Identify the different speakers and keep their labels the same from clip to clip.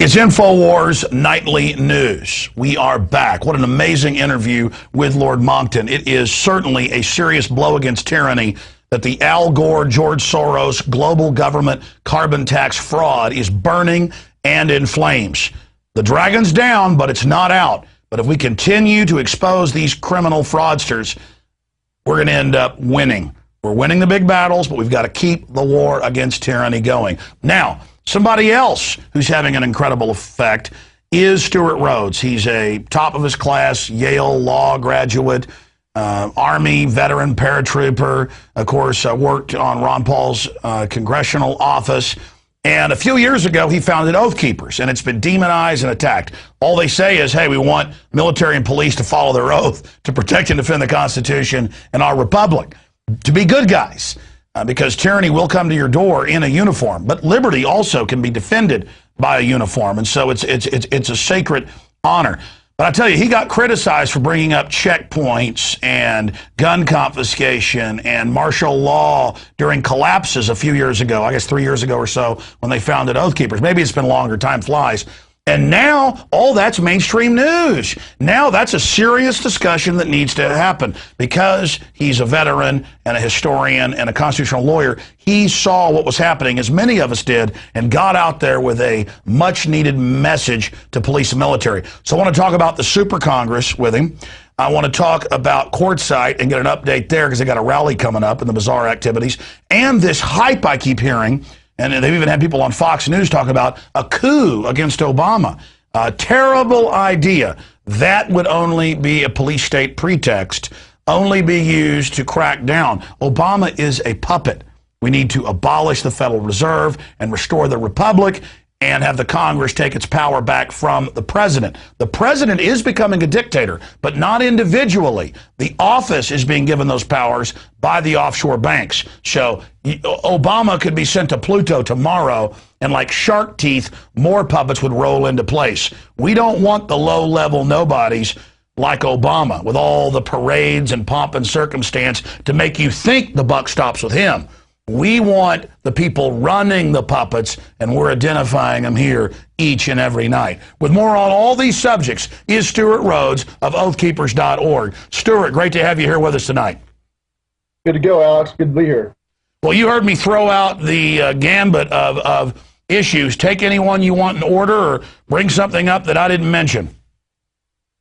Speaker 1: It's InfoWars Nightly News. We are back. What an amazing interview with Lord Monckton. It is certainly a serious blow against tyranny that the Al Gore, George Soros global government carbon tax fraud is burning and in flames. The dragon's down, but it's not out. But if we continue to expose these criminal fraudsters, we're going to end up winning. We're winning the big battles, but we've got to keep the war against tyranny going. Now, somebody else who's having an incredible effect is Stewart Rhodes. He's a top of his class Yale law graduate, Army veteran paratrooper, of course, worked on Ron Paul's congressional office. And a few years ago, he founded Oath Keepers, and it's been demonized and attacked. All they say is, hey, we want military and police to follow their oath to protect and defend the Constitution and our republic, to be good guys. Because tyranny will come to your door in a uniform, but liberty also can be defended by a uniform, and so it's a sacred honor. But I tell you, he got criticized for bringing up checkpoints and gun confiscation and martial law during collapses a few years ago, I guess 3 years ago or so, when they founded Oath Keepers. Maybe it's been longer, time flies. And now, all that's mainstream news. Now that's a serious discussion that needs to happen. Because he's a veteran and a historian and a constitutional lawyer, he saw what was happening, as many of us did, and got out there with a much-needed message to police and military. So I want to talk about the Super Congress with him. I want to talk about Quartzsite and get an update there, because they got a rally coming up and the bizarre activities. And this hype I keep hearing. And they've even had people on Fox News talk about a coup against Obama. A terrible idea. That would only be a police state pretext, only be used to crack down. Obama is a puppet. We need to abolish the Federal Reserve and restore the Republic and have the Congress take its power back from the president. The president is becoming a dictator, but not individually. The office is being given those powers by the offshore banks. So Obama could be sent to Pluto tomorrow, and like shark teeth, more puppets would roll into place. We don't want the low-level nobodies like Obama, with all the parades and pomp and circumstance to make you think the buck stops with him. We want the people running the puppets, and we're identifying them here each and every night. With more on all these subjects is Stewart Rhodes of oathkeepers.org. Stewart, great to have you here with us tonight.
Speaker 2: Good to go, Alex. Good to be here.
Speaker 1: Well, you heard me throw out the gambit of issues. Take anyone you want in order, or bring something up that I didn't mention.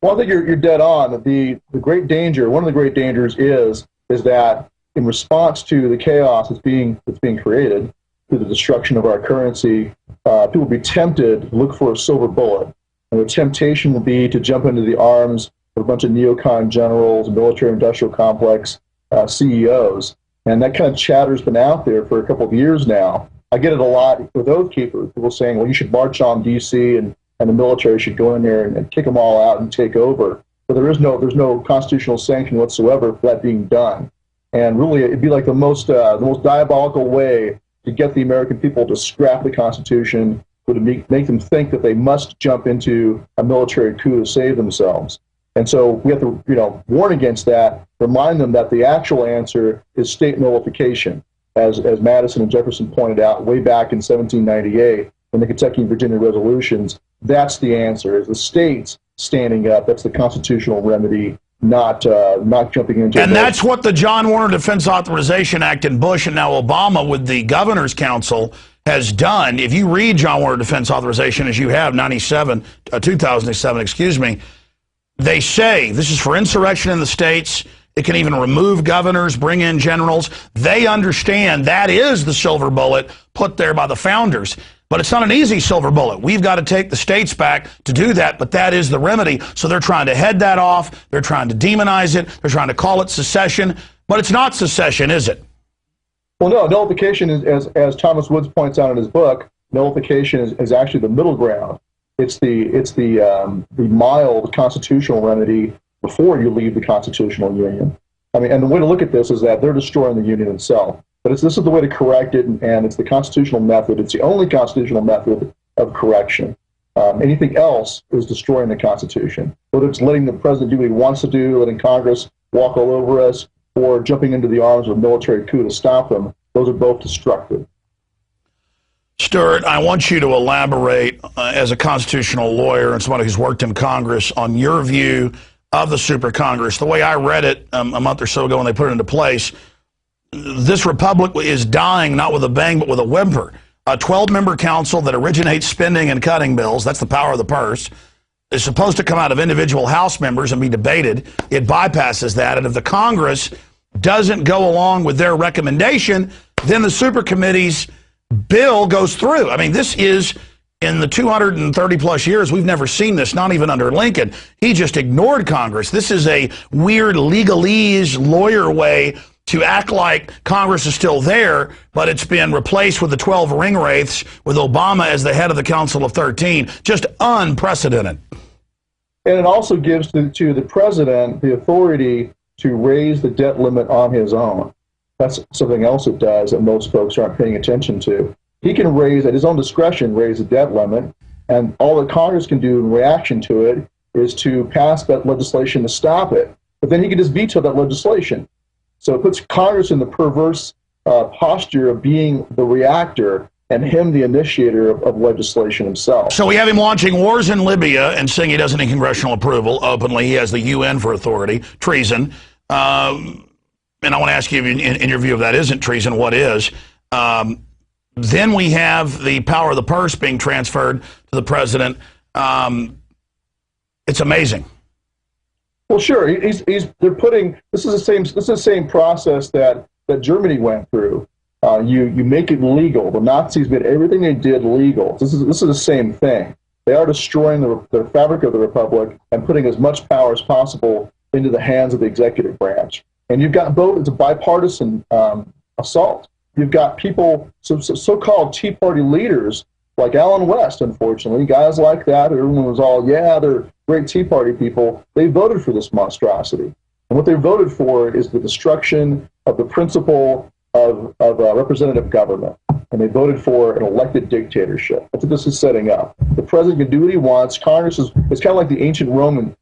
Speaker 2: Well, I think you're dead on. The great danger, one of the great dangers is that in response to the chaos that's being created through the destruction of our currency, people will be tempted to look for a silver bullet. And the temptation will be to jump into the arms of a bunch of neocon generals, military-industrial complex CEOs. And that kind of chatter's been out there for a couple of years now. I get it a lot with Oath Keepers, people saying, well, you should march on D.C. and the military should go in there and kick them all out and take over. But there's no constitutional sanction whatsoever for that being done. And really, it'd be like the most diabolical way to get the American people to scrap the Constitution, would make them think that they must jump into a military coup to save themselves. And so we have to, warn against that, remind them that the actual answer is state nullification, as Madison and Jefferson pointed out way back in 1798 in the Kentucky and Virginia resolutions. That's the answer, is the states standing up. That's the constitutional remedy. Not jumping into.
Speaker 1: And that's what the John Warner Defense Authorization Act in Bush and now Obama with the Governor's Council has done. If you read John Warner Defense Authorization, as you have, 2007, excuse me, they say this is for insurrection in the states. It can even remove governors, bring in generals. They understand that is the silver bullet put there by the founders. But it's not an easy silver bullet. We've got to take the states back to do that, but that is the remedy. So they're trying to head that off. They're trying to demonize it. They're trying to call it secession. But it's not secession, is it?
Speaker 2: Well, no. Nullification is, as Thomas Woods points out in his book, nullification is actually the middle ground. It's the mild constitutional remedy before you leave the constitutional union. I mean, and the way to look at this is that they're destroying the union itself. But this is the way to correct it, and it's the constitutional method. It's the only constitutional method of correction. Anything else is destroying the Constitution. Whether it's letting the president do what he wants to do, letting Congress walk all over us, or jumping into the arms of a military coup to stop them, those are both destructive.
Speaker 1: Stewart, I want you to elaborate as a constitutional lawyer and somebody who's worked in Congress on your view of the Super Congress. The way I read it a month or so ago when they put it into place, this republic is dying not with a bang but with a whimper. A 12-member council that originates spending and cutting bills, that's the power of the purse, is supposed to come out of individual House members and be debated. It bypasses that, and if the Congress doesn't go along with their recommendation, then the Super Committee's bill goes through. I mean, this is, in the 230 plus years, we've never seen this, not even under Lincoln. He just ignored Congress. This is a weird legalese lawyer way to act like Congress is still there, but it's been replaced with the 12 ring wraiths with Obama as the head of the Council of 13. Just unprecedented.
Speaker 2: And it also gives to the president the authority to raise the debt limit on his own. That's something else it does that most folks aren't paying attention to. He can raise, at his own discretion, raise the debt limit, and all that Congress can do in reaction to it is to pass that legislation to stop it. But then he can just veto that legislation. So it puts Congress in the perverse posture of being the reactor and him the initiator of legislation himself.
Speaker 1: So we have him launching wars in Libya and saying he doesn't need congressional approval openly. He has the UN for authority. Treason. And I want to ask you, in your view, if that isn't treason, what is? Then we have the power of the purse being transferred to the president. It's amazing.
Speaker 2: Well, sure. They're putting, this is the same process that Germany went through. You make it legal. The Nazis made everything they did legal. This is the same thing. They are destroying the fabric of the republic and putting as much power as possible into the hands of the executive branch. And you've got both, it's a bipartisan assault. You've got people, so-called Tea Party leaders, like Alan West, unfortunately, guys like that, everyone was all, yeah, they're great Tea Party people. They voted for this monstrosity. And what they voted for is the destruction of the principle of representative government. And they voted for an elected dictatorship. That's what this is setting up. The president can do what he wants. Congress is, it's kind of like the ancient Roman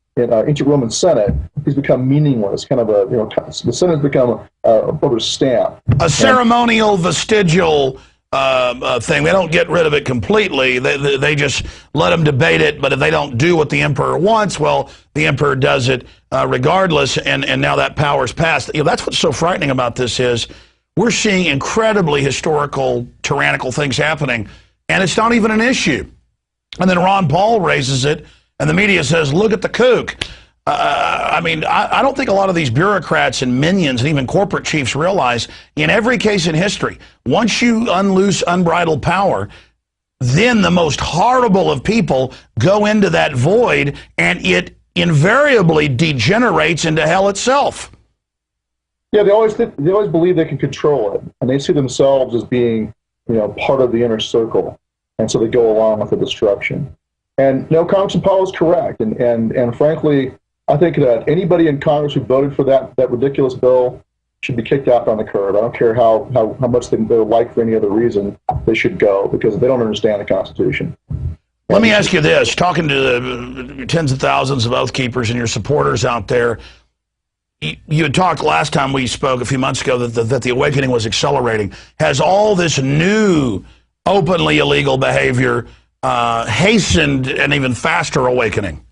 Speaker 2: Senate. He's become meaningless. Kind of the Senate's become a voter stamp.
Speaker 1: A ceremonial, vestigial thing. They don't get rid of it completely. They just let them debate it. But if they don't do what the emperor wants, well, the emperor does it regardless. And now that power's passed. That's what's so frightening about this is we're seeing incredibly historical, tyrannical things happening, and it's not even an issue. And then Ron Paul raises it, and the media says, look at the kook. I mean, I don't think a lot of these bureaucrats and minions and even corporate chiefs realize in every case in history, once you unloose unbridled power, then the most horrible of people go into that void, and it invariably degenerates into hell itself.
Speaker 2: Yeah, they always believe they can control it, and they see themselves as being, part of the inner circle, and so they go along with the destruction. And Congressman Paul is correct, and frankly, I think that anybody in Congress who voted for that ridiculous bill should be kicked out on the curb. I don't care how much they're liked for any other reason, they should go, because they don't understand the Constitution.
Speaker 1: Let me ask you this, talking to the tens of thousands of Oath Keepers and your supporters out there, you had talked last time we spoke a few months ago that the awakening was accelerating. Has all this new openly illegal behavior hastened an even faster awakening?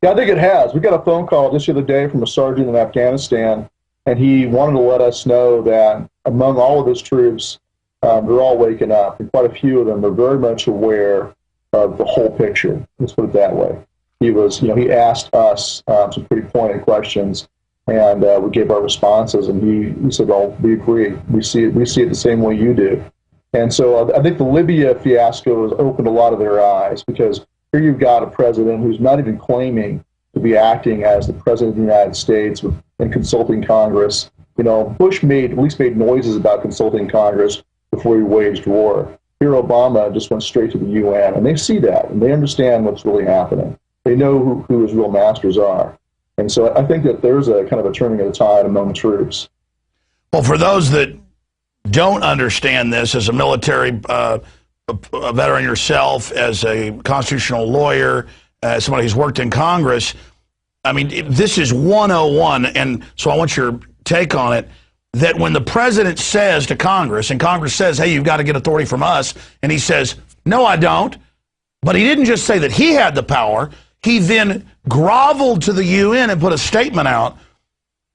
Speaker 2: Yeah, I think it has. We got a phone call just the other day from a sergeant in Afghanistan, and he wanted to let us know that among all of his troops, they're all waking up, and quite a few of them are very much aware of the whole picture. Let's put it that way. He asked us some pretty pointed questions, and we gave our responses, and he said, well, we agree. We see it the same way you do. And so I think the Libya fiasco has opened a lot of their eyes, because here you've got a president who's not even claiming to be acting as the president of the United States and consulting Congress. Bush at least made noises about consulting Congress before he waged war. Here Obama just went straight to the UN, and they see that, and they understand what's really happening. They know who his real masters are. And so I think that there's a kind of a turning of the tide among the troops.
Speaker 1: Well, for those that don't understand this, as a military a veteran yourself, as a constitutional lawyer, as somebody who's worked in Congress, I mean, this is 101, and so I want your take on it. that when the president says to Congress, and Congress says, hey, you've got to get authority from us, and he says, no, I don't. But he didn't just say that he had the power. He then groveled to the UN and put a statement out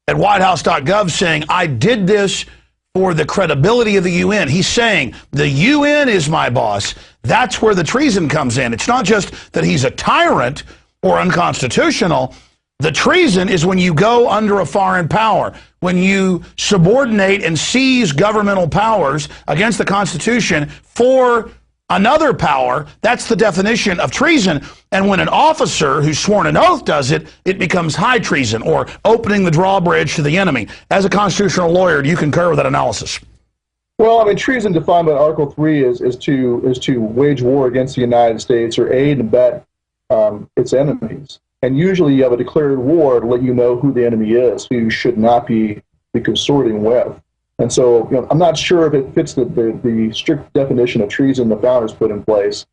Speaker 1: at whitehouse.gov saying, I did this for the credibility of the UN. He's saying, the UN is my boss. That's where the treason comes in. It's not just that he's a tyrant or unconstitutional. The treason is when you go under a foreign power, when you subordinate and seize governmental powers against the Constitution for another power. That's the definition of treason. And when an officer who's sworn an oath does it, it becomes high treason or opening the drawbridge to the enemy. As a constitutional lawyer, do you concur with that analysis?
Speaker 2: Well, I mean, treason defined by Article 3 is to wage war against the United States or aid and abet its enemies. And usually you have a declared war to let you know who the enemy is, who you should not be consorting with. And so, I'm not sure if it fits the strict definition of treason the founders put in place,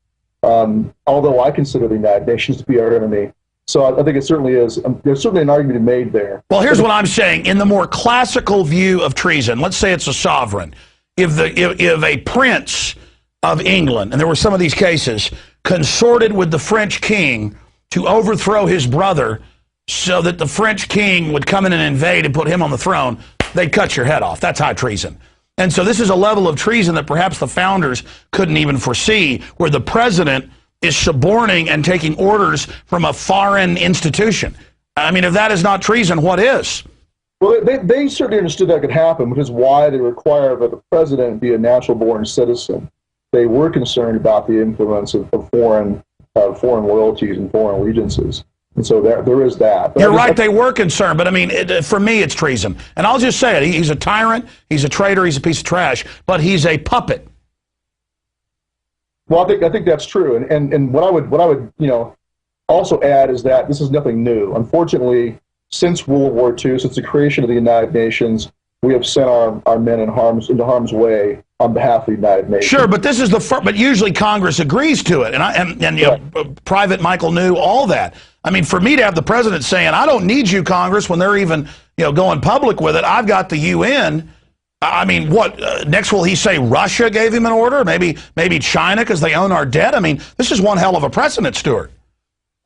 Speaker 2: although I consider the United Nations to be our enemy. So I think it certainly is. There's certainly an argument to be made there.
Speaker 1: Well, here's what I'm saying. In the more classical view of treason, let's say it's a sovereign. If a prince of England, and there were some of these cases, consorted with the French king to overthrow his brother so that the French king would come in and invade and put him on the throne, they'd cut your head off. That's high treason. And so this is a level of treason that perhaps the founders couldn't even foresee, where the president is suborning and taking orders from a foreign institution. I mean, if that is not treason, what is?
Speaker 2: Well, they certainly understood that could happen, which is why they require that the president be a natural-born citizen. They were concerned about the influence of foreign loyalties and foreign allegiances. And so there is that. But
Speaker 1: you're right, they were concerned, but I mean, for me, it's treason. And I'll just say it, he's a tyrant, he's a traitor, he's a piece of trash, but he's a puppet.
Speaker 2: Well, I think that's true. And what I would also add is that this is nothing new. Unfortunately, since World War II, since the creation of the United Nations, we have sent our men into harm's way on behalf of the United Nations.
Speaker 1: Sure, but this is but usually Congress agrees to it, and Private Michael knew all that. I mean, for me to have the president saying, "I don't need you, Congress," when they're even going public with it, I've got the UN. I mean, what next will he say? Russia gave him an order? Maybe China because they own our debt. I mean, this is one hell of a precedent, Stewart.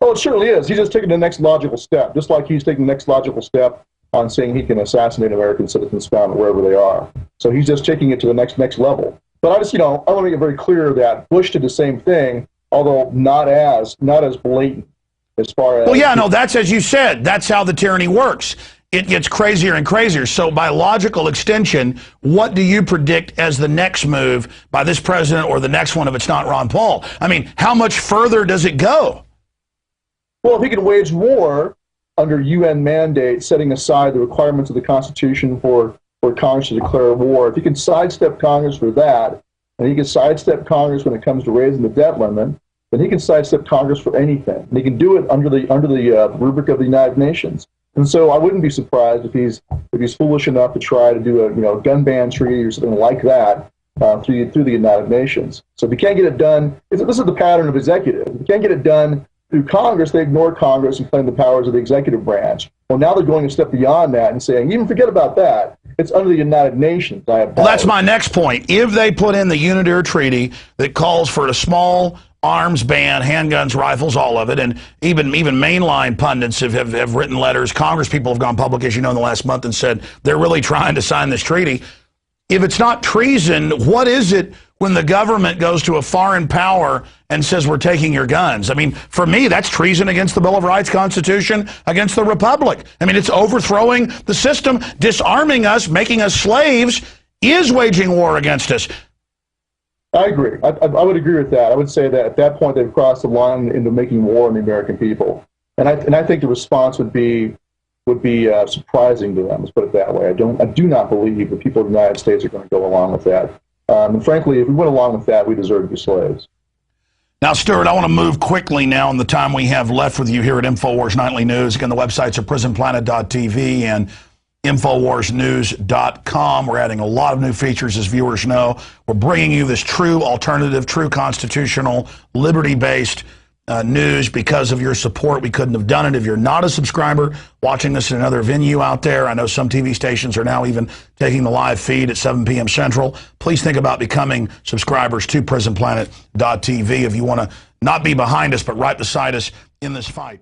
Speaker 2: Oh, it certainly is. He's just taking the next logical step, just like he's taking the next logical step on saying he can assassinate American citizens found wherever they are. So he's just taking it to the next level. But I just, I want to make it very clear that Bush did the same thing, although not as blatant as far as.
Speaker 1: Well, yeah, no, that's as you said. That's how the tyranny works. It gets crazier and crazier. So by logical extension, what do you predict as the next move by this president or the next one if it's not Ron Paul? I mean, how much further does it go?
Speaker 2: Well, if he can wage war under UN mandate, setting aside the requirements of the Constitution for Congress to declare war, if he can sidestep Congress for that, and he can sidestep Congress when it comes to raising the debt limit, then he can sidestep Congress for anything. And he can do it under the rubric of the United Nations. And so I wouldn't be surprised if he's foolish enough to try to do a gun ban treaty or something like that through the United Nations. So if he can't get it done, this is the pattern of executive. If he can't get it done through Congress, they ignore Congress and claim the powers of the executive branch. Well, now they're going a step beyond that and saying, even forget about that. It's under the United Nations. Well,
Speaker 1: that's my next point. If they put in the Unitary Treaty that calls for a small arms ban, handguns, rifles, all of it, and even mainline pundits have written letters. Congress people have gone public, as you know, in the last month and said they're really trying to sign this treaty. If it's not treason, what is it when the government goes to a foreign power and says we're taking your guns? I mean, for me, that's treason against the Bill of Rights, Constitution, against the Republic. I mean, it's overthrowing the system, disarming us, making us slaves, is waging war against us.
Speaker 2: I agree. I would agree with that. I would say that at that point they've crossed the line into making war on the American people, and I think the response would be surprising to them. Let's put it that way. I do not believe the people of the United States are going to go along with that. And frankly, if we went along with that, we deserve to be slaves.
Speaker 1: Now, Stewart, I want to move quickly now in the time we have left with you here at InfoWars Nightly News. Again, the websites are prisonplanet.tv and InfoWarsNews.com. We're adding a lot of new features, as viewers know. We're bringing you this true alternative, true constitutional, liberty-based news because of your support. We couldn't have done it. If you're not a subscriber watching this in another venue out there, I know some TV stations are now even taking the live feed at 7 p.m. Central. Please think about becoming subscribers to prisonplanet.tv if you want to not be behind us, but right beside us in this fight.